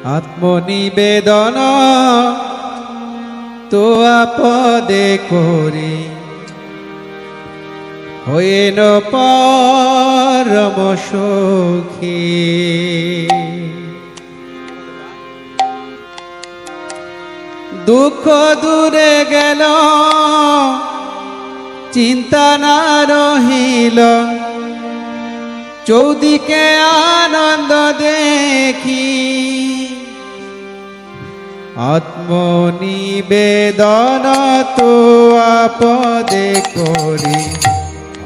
আত্মনিবেদন তো আপদে করি হইন পরম সুখী। দুঃখ দূরে গেল চিন্তা না রহিল, চৌদিকে আনন্দ দেখি আত্মনিবেদন তো আপদে করি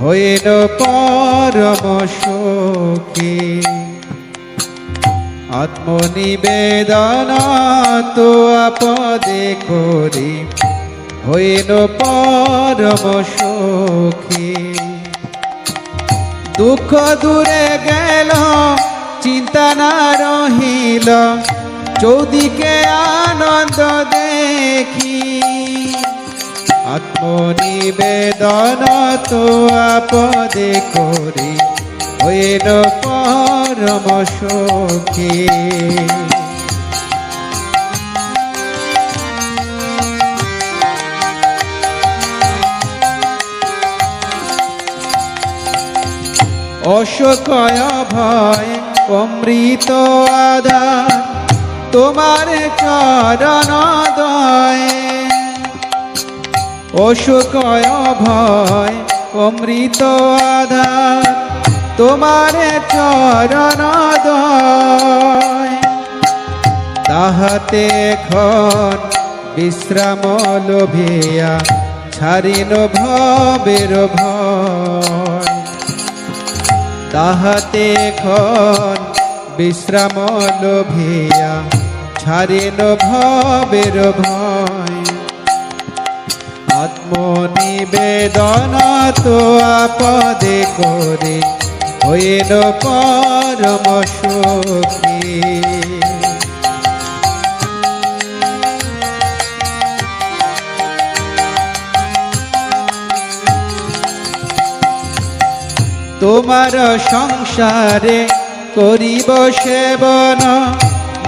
হইল পরম সুখী। আত্মনিবেদন তো আপদে করি হইল পরম সুখী। দুঃখ দূরে গেল চিন্তা না রহিল, চৌদিকে আনন্দ দেখি আত্মনিবেদন তো আপদে করি হইল পরম সুখী। অশোকয় ভয় অমৃত আধার তোমার চরণ দয়ে। অশোকয় ভয় অমৃত আধার তোমার চরণ দয়ে। তাহাতে এখন বিশ্রাম লোভিয়া ছাড়িল ভবের ভয়। তাহাতে এখন বিশ্রাম লোভিয়া ছাড়িল ভবের ভয়। আত্মনিবেদন তো আপদে করি হইল পরম সুখী। তোমার সংসারে করিব সেবন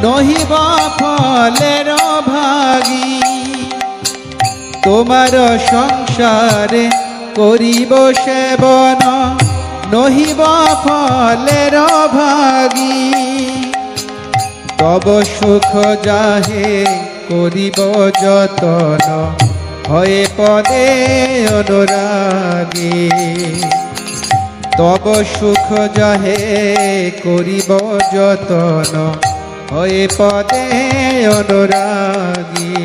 নহিব ফলের ভাগী। তোমার সংসারে করিব সেবন নহিব ফলের ভাগী। তব সুখ যাহে করিব যতন হয়ে পদে অনুরাগী। তব সুখ যাহে করিব যতন হয়ে পদে অনুরাগী।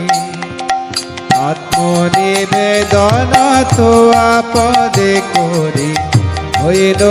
আত্মনিবেদন তো আপদে করি হইল